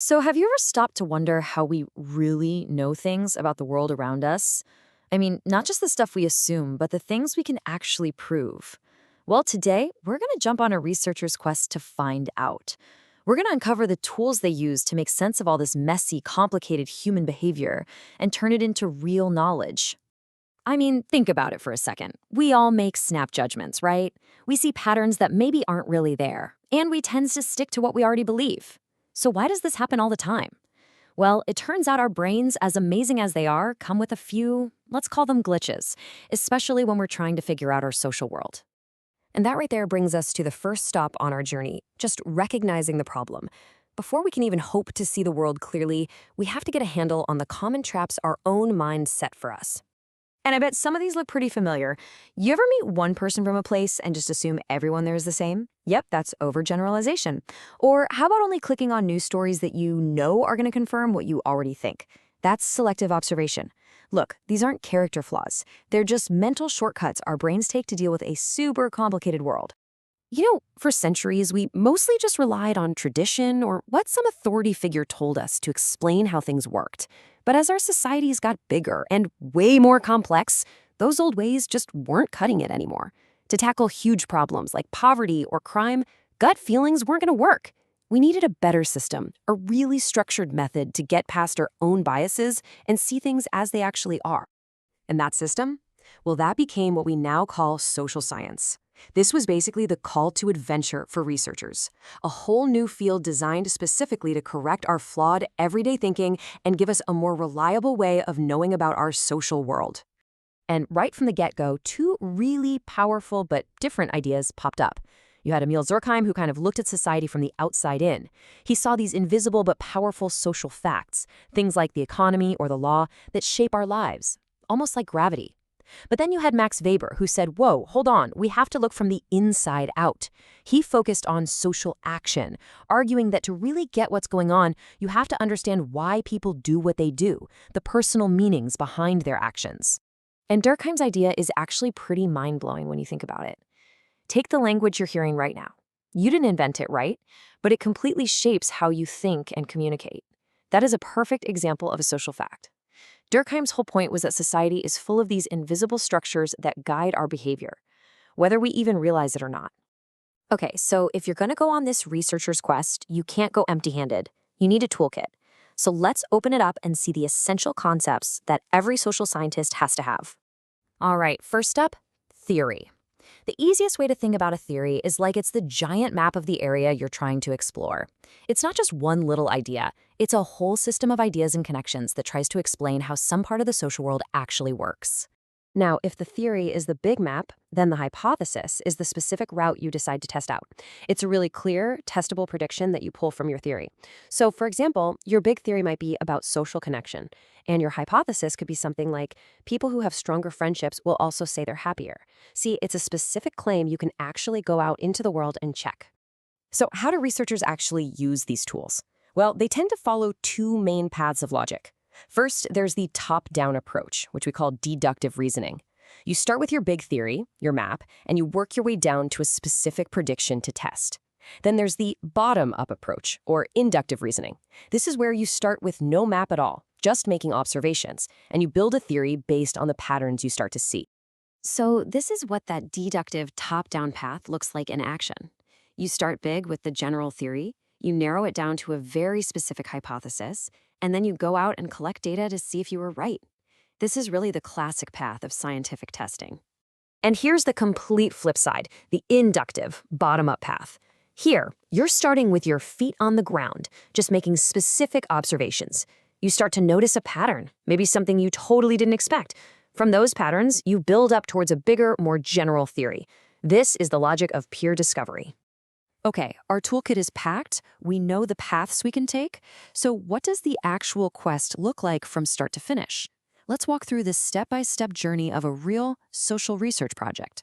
So, have you ever stopped to wonder how we really know things about the world around us? I mean, not just the stuff we assume, but the things we can actually prove. Well, today, we're going to jump on a researcher's quest to find out. We're going to uncover the tools they use to make sense of all this messy, complicated human behavior and turn it into real knowledge. I mean, think about it for a second. We all make snap judgments, right? We see patterns that maybe aren't really there, and we tend to stick to what we already believe. So why does this happen all the time? Well, it turns out our brains, as amazing as they are, come with a few, let's call them glitches, especially when we're trying to figure out our social world. And that right there brings us to the first stop on our journey, just recognizing the problem. Before we can even hope to see the world clearly, we have to get a handle on the common traps our own minds set for us. And I bet some of these look pretty familiar. You ever meet one person from a place and just assume everyone there is the same? Yep, that's overgeneralization. Or how about only clicking on news stories that you know are going to confirm what you already think? That's selective observation. Look, these aren't character flaws. They're just mental shortcuts our brains take to deal with a super complicated world. For centuries, we mostly just relied on tradition or what some authority figure told us to explain how things worked. But as our societies got bigger and way more complex, those old ways just weren't cutting it anymore. To tackle huge problems like poverty or crime, gut feelings weren't going to work. We needed a better system, a really structured method to get past our own biases and see things as they actually are. And that system? Well, that became what we now call social science. This was basically the call to adventure for researchers, a whole new field designed specifically to correct our flawed everyday thinking and give us a more reliable way of knowing about our social world. And right from the get-go, two really powerful but different ideas popped up. You had Emile Durkheim, who kind of looked at society from the outside in. He saw these invisible but powerful social facts, things like the economy or the law, that shape our lives, almost like gravity. But then you had Max Weber, who said, whoa, hold on, we have to look from the inside out. He focused on social action, arguing that to really get what's going on, you have to understand why people do what they do, the personal meanings behind their actions. And Durkheim's idea is actually pretty mind-blowing when you think about it. Take the language you're hearing right now. You didn't invent it, right? But it completely shapes how you think and communicate. That is a perfect example of a social fact. Durkheim's whole point was that society is full of these invisible structures that guide our behavior, whether we even realize it or not. Okay, so if you're going to go on this researcher's quest, you can't go empty-handed. You need a toolkit. So let's open it up and see the essential concepts that every social scientist has to have. All right, first up, theory. The easiest way to think about a theory is like it's the giant map of the area you're trying to explore. It's not just one little idea. It's a whole system of ideas and connections that tries to explain how some part of the social world actually works. Now, if the theory is the big map, then the hypothesis is the specific route you decide to test out. It's a really clear, testable prediction that you pull from your theory. So, for example, your big theory might be about social connection, and your hypothesis could be something like, people who have stronger friendships will also say they're happier. See, it's a specific claim you can actually go out into the world and check. So, how do researchers actually use these tools? Well, they tend to follow two main paths of logic. First, there's the top-down approach, which we call deductive reasoning. You start with your big theory, your map, and you work your way down to a specific prediction to test. Then there's the bottom-up approach, or inductive reasoning. This is where you start with no map at all, just making observations, and you build a theory based on the patterns you start to see. So this is what that deductive top-down path looks like in action. You start big with the general theory, you narrow it down to a very specific hypothesis, and then you go out and collect data to see if you were right. This is really the classic path of scientific testing. And here's the complete flip side, the inductive, bottom-up path. Here, you're starting with your feet on the ground, just making specific observations. You start to notice a pattern, maybe something you totally didn't expect. From those patterns, you build up towards a bigger, more general theory. This is the logic of pure discovery. Okay, our toolkit is packed. We know the paths we can take. So what does the actual quest look like from start to finish? Let's walk through this step-by-step journey of a real social research project.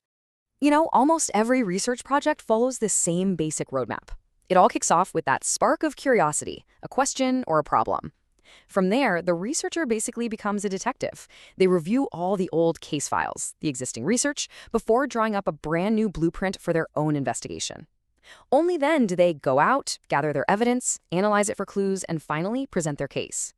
Almost every research project follows this same basic roadmap. It all kicks off with that spark of curiosity, a question or a problem. From there, the researcher basically becomes a detective. They review all the old case files, the existing research, before drawing up a brand new blueprint for their own investigation. Only then do they go out, gather their evidence, analyze it for clues, and finally present their case.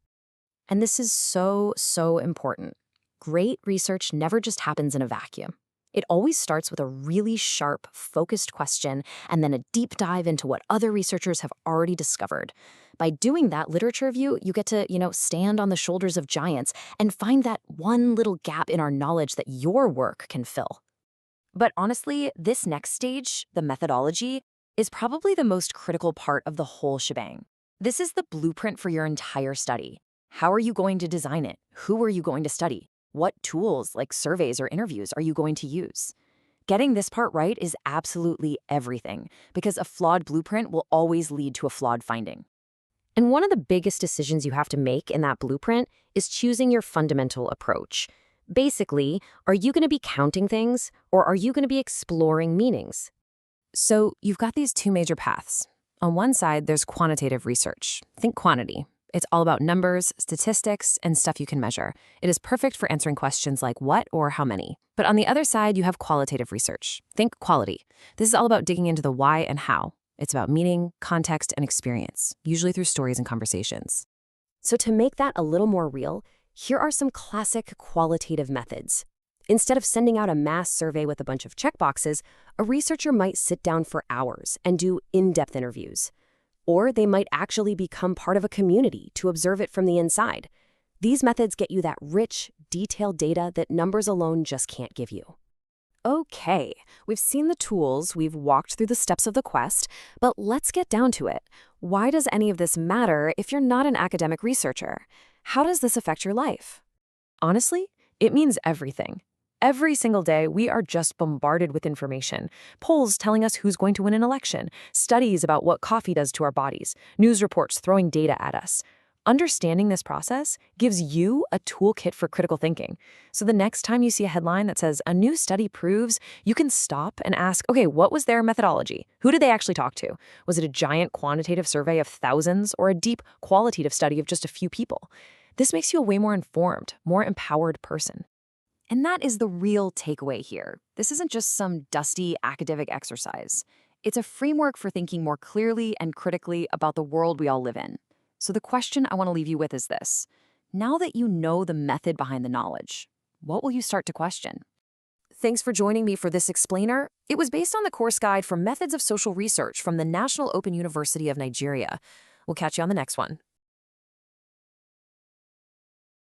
And this is so, so important. Great research never just happens in a vacuum. It always starts with a really sharp, focused question and then a deep dive into what other researchers have already discovered. By doing that literature review, you get to, stand on the shoulders of giants and find that one little gap in our knowledge that your work can fill. But honestly, this next stage, the methodology, is probably the most critical part of the whole shebang. This is the blueprint for your entire study. How are you going to design it? Who are you going to study? What tools, like surveys or interviews, are you going to use? Getting this part right is absolutely everything, because a flawed blueprint will always lead to a flawed finding. And one of the biggest decisions you have to make in that blueprint is choosing your fundamental approach. Basically, are you going to be counting things, or are you going to be exploring meanings? So you've got these two major paths. On one side, there's quantitative research. Think quantity. It's all about numbers, statistics, and stuff you can measure. It is perfect for answering questions like what or how many. But on the other side, you have qualitative research. Think quality. This is all about digging into the why and how. It's about meaning, context, and experience, usually through stories and conversations. So to make that a little more real, here are some classic qualitative methods. Instead of sending out a mass survey with a bunch of checkboxes, a researcher might sit down for hours and do in-depth interviews. Or they might actually become part of a community to observe it from the inside. These methods get you that rich, detailed data that numbers alone just can't give you. Okay, we've seen the tools, we've walked through the steps of the quest, but let's get down to it. Why does any of this matter if you're not an academic researcher? How does this affect your life? Honestly, it means everything. Every single day, we are just bombarded with information. Polls telling us who's going to win an election, studies about what coffee does to our bodies, news reports throwing data at us. Understanding this process gives you a toolkit for critical thinking. So the next time you see a headline that says, "A new study proves," you can stop and ask, okay, what was their methodology? Who did they actually talk to? Was it a giant quantitative survey of thousands or a deep qualitative study of just a few people? This makes you a way more informed, more empowered person. And that is the real takeaway here. This isn't just some dusty academic exercise. It's a framework for thinking more clearly and critically about the world we all live in. So the question I want to leave you with is this. Now that you know the method behind the knowledge, what will you start to question? Thanks for joining me for this explainer. It was based on the course guide for Methods of Social Research from the National Open University of Nigeria. We'll catch you on the next one.